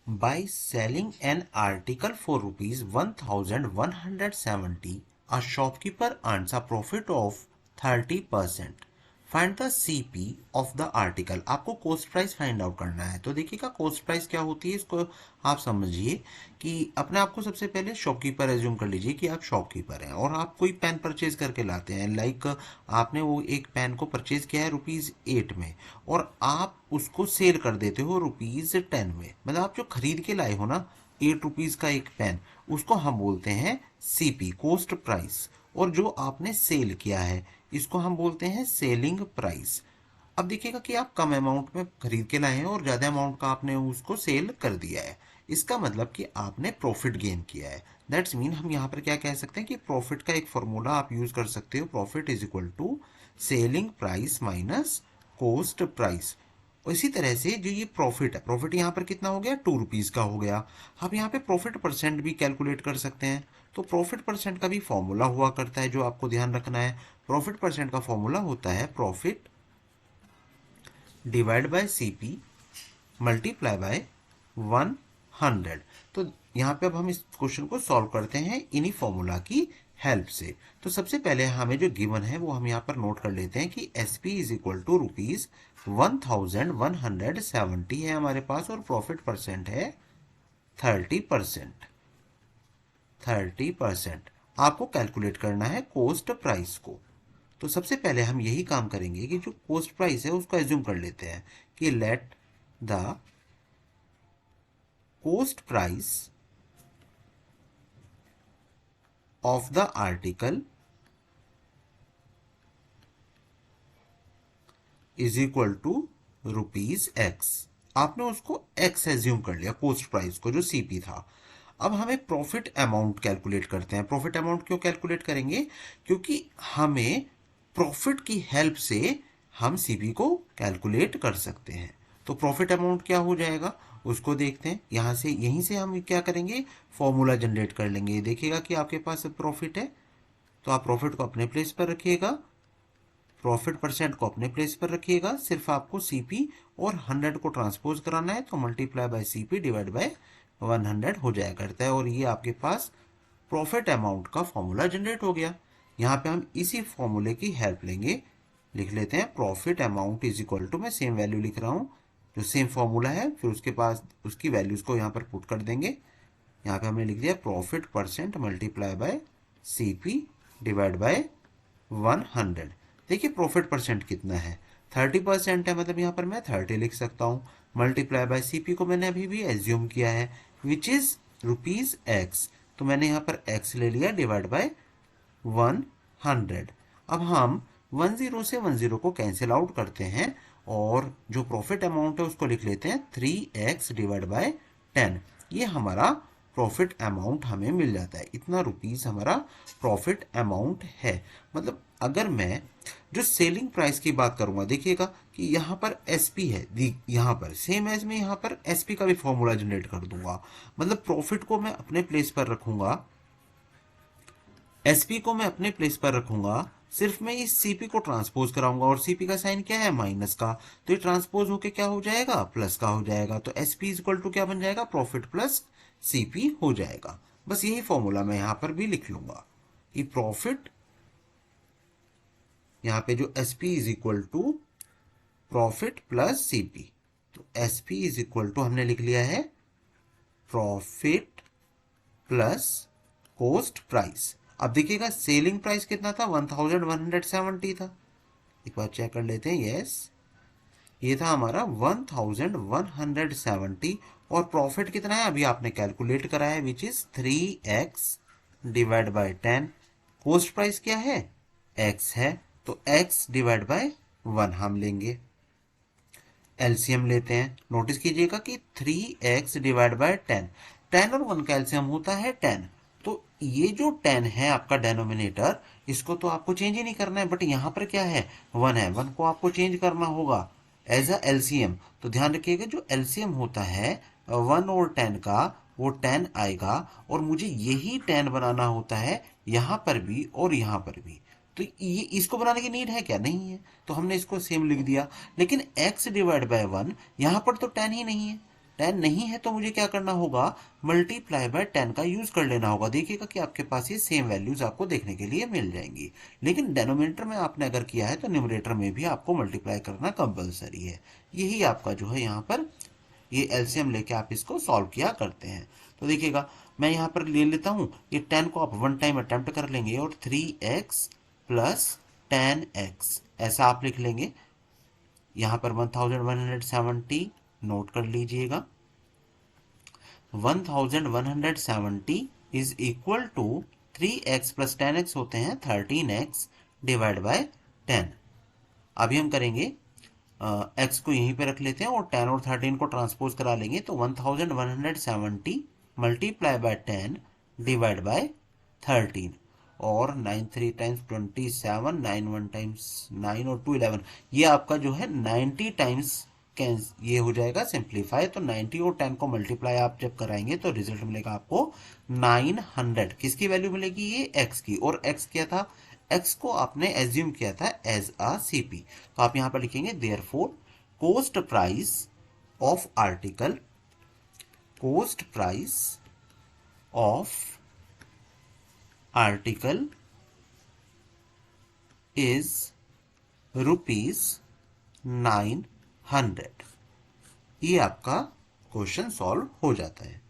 By selling an article for rupees 1170, a shopkeeper earns a profit of 30%. Find the CP of the article. आपको cost price find out करना है। तो देखिएगा cost price क्या होती है, इसको आप समझिए कि अपने आप को सबसे पहले शॉपकीपर एज्यूम कर लीजिए कि आप शॉपकीपर हैं और आप कोई पेन परचेज करके लाते हैं। लाइक आपने वो एक पेन को परचेज किया है ₹8 में और आप उसको सेल कर देते हो ₹10 में। मतलब आप जो खरीद के लाए हो ना ₹8 का एक पेन, उसको हम बोलते हैं सीपी, कॉस्ट प्राइस। और जो आपने सेल किया है इसको हम बोलते हैं सेलिंग प्राइस। अब देखिएगा कि आप कम अमाउंट में खरीद के लाए हैं और ज़्यादा अमाउंट का आपने उसको सेल कर दिया है, इसका मतलब कि आपने प्रॉफिट गेन किया है। दैट्स मीन हम यहाँ पर क्या कह सकते हैं कि प्रॉफिट का एक फॉर्मूला आप यूज कर सकते हो, profit is equal to selling price minus cost price. इसी तरह से जो ये प्रॉफिट है, प्रॉफिट यहाँ पर कितना हो गया, ₹2 का हो गया। आप यहाँ पे प्रॉफिट परसेंट भी कैलकुलेट कर सकते हैं। तो प्रॉफिट परसेंट का भी फॉर्मूला हुआ करता है जो आपको ध्यान रखना है। प्रॉफिट परसेंट का फॉर्मूला होता है profit divide by CP multiply by 100। तो यहाँ पे अब हम इस क्वेश्चन को सॉल्व करते हैं इन्हीं फॉर्मूला की हेल्प से। तो सबसे पहले हमें जो गिवन है वो हम यहाँ पर नोट कर लेते हैं कि S P is equal to ₹1170 है हमारे पास और प्रॉफिट परसेंट है 30%। 30% आपको कैलकुलेट करना है कॉस्ट प्राइस को। तो सबसे पहले हम यही काम करेंगे कि जो कॉस्ट प्राइस है उसको एज्यूम कर लेते हैं कि let the cost price of the article is equal to ₹X। आपने उसको X एज्यूम कर लिया, कॉस्ट प्राइस को जो सीपी था। अब हमें प्रॉफिट अमाउंट कैलकुलेट करते हैं। प्रॉफिट अमाउंट क्यों कैलकुलेट करेंगे, क्योंकि हमें प्रॉफिट की हेल्प से हम सीपी को कैलकुलेट कर सकते हैं। तो प्रॉफिट अमाउंट क्या हो जाएगा उसको देखते हैं। यहाँ से यहीं से हम क्या करेंगे, फॉर्मूला जनरेट कर लेंगे। देखिएगा कि आपके पास प्रॉफिट है तो आप प्रॉफिट को अपने प्लेस पर रखिएगा, प्रॉफिट परसेंट को अपने प्लेस पर रखिएगा। सिर्फ आपको सीपी और 100 को ट्रांसपोज कराना है, तो multiply by CP divide by 100 हो जाया करता है और ये आपके पास प्रॉफिट अमाउंट का फॉर्मूला जनरेट हो गया। यहाँ पे हम इसी फॉर्मूले की हेल्प लेंगे, लिख लेते हैं profit amount is equal to, मैं सेम वैल्यू लिख रहा हूँ जो सेम फॉर्मूला है, फिर उसके पास उसकी वैल्यूज को यहाँ पर पुट कर देंगे। यहाँ पे हमने लिख दिया profit percent multiply by CP divide by 100। देखिए प्रॉफिट परसेंट कितना है, 30% है, मतलब यहाँ पर मैं 30 लिख सकता हूँ। मल्टीप्लाई बाय सीपी को मैंने अभी भी एज्यूम किया है विच इज ₹X, तो मैंने यहाँ पर X ले लिया डिवाइड बाय 100। अब हम 10 से 10 को कैंसिल आउट करते हैं और जो प्रॉफिट अमाउंट है उसको लिख लेते हैं 3X डिवाइड बाय 10। ये हमारा प्रॉफिट अमाउंट हमें मिल जाता है, इतना ₹, हमारा प्रॉफिट अमाउंट है। मतलब अगर मैं जो सेलिंग प्राइस की बात करूंगा, देखिएगा कि यहाँ पर एसपी है, यहाँ पर सेम एज में यहाँ पर एसपी का भी फॉर्मूला जनरेट कर दूंगा। मतलब प्रॉफिट को मैं अपने प्लेस पर रखूंगा, एसपी को मैं अपने प्लेस पर रखूंगा, सिर्फ मैं इस सीपी को ट्रांसपोज कराऊंगा और सीपी का साइन क्या है, माइनस का, तो ये ट्रांसपोज होके क्या हो जाएगा, प्लस का हो जाएगा। तो एसपी इज इक्वल टू क्या बन जाएगा, प्रॉफिट प्लस सीपी हो जाएगा। बस यही फॉर्मूला मैं यहां पर भी लिख लूंगा कि प्रॉफिट, यहाँ पे जो SP is equal to profit plus CP, तो एसपी इज इक्वल टू हमने लिख लिया है प्रॉफिट प्लस कॉस्ट प्राइस। अब देखिएगा सेलिंग प्राइस कितना था, 1170 था। एक बार चेक कर लेते हैं, यस ये था हमारा 1170 और प्रॉफिट कितना है अभी आपने कैलकुलेट करा है which is 3X divide by 10। Cost price क्या है, X है, तो X डिवाइड बाय 1 हम लेंगे। एलसीएम लेते हैं, नोटिस कीजिएगा कि 3X डिवाइड बाय 10, 10 और 1 का एलसीएम होता है 10। तो ये जो 10 है आपका डेनोमिनेटर, इसको तो आपको चेंज ही नहीं करना है, बट यहाँ पर क्या है, 1 है, 1 को आपको चेंज करना होगा एज अ एलसीएम। तो ध्यान रखिएगा जो एलसीएम होता है 1 और 10 का, वो 10 आएगा और मुझे यही 10 बनाना होता है यहाँ पर भी और यहाँ पर भी। तो ये इसको बनाने की नीड है क्या, नहीं है, तो हमने इसको सेम लिख दिया। लेकिन x डिवाइड बाय 1, यहाँ पर तो 10 ही नहीं है, 10 नहीं है तो मुझे क्या करना होगा, मल्टीप्लाई बाय 10 का यूज कर लेना होगा। देखिएगा कि आपके पास ये सेम वैल्यूज आपको देखने के लिए मिल जाएंगी। लेकिन डेनोमिनेटर में आपने अगर किया है तो न्यूमरेटर में भी आपको मल्टीप्लाई करना कंपलसरी है। यही आपका जो है यहाँ पर ये एलसीएम लेके आप इसको सॉल्व किया करते हैं। तो देखिएगा मैं यहाँ पर ले लेता हूँ, ये 10 को आप वन टाइम अटेम्प्ट कर लेंगे और 3x प्लस 10x ऐसा आप लिख लेंगे। यहाँ पर 1170 नोट कर लीजिएगा। 1170 is equal to 3x plus 10x होते हैं 13x डिवाइड बाय 10। अभी हम करेंगे x को यहीं पे रख लेते हैं और 10 और 13 को ट्रांसपोज करा लेंगे, तो 1170 मल्टीप्लाई बाय 10 डिवाइड बाय 13 और 9 3 टाइम्स 27, 9 1 टाइम्स 9 और 2 11, ये आपका जो है 90 टाइम्स ये हो जाएगा सिंप्लीफाई। तो 90 और 10 को मल्टीप्लाई आप जब कराएंगे तो रिजल्ट मिलेगा आपको 900। किसकी वैल्यू मिलेगी, ये x की, और x क्या था, x को आपने एज्यूम किया था एज अ सीपी। तो आप यहां पर लिखेंगे therefore coast price of article, coast price of article is ₹900। ये आपका क्वेश्चन सॉल्व हो जाता है।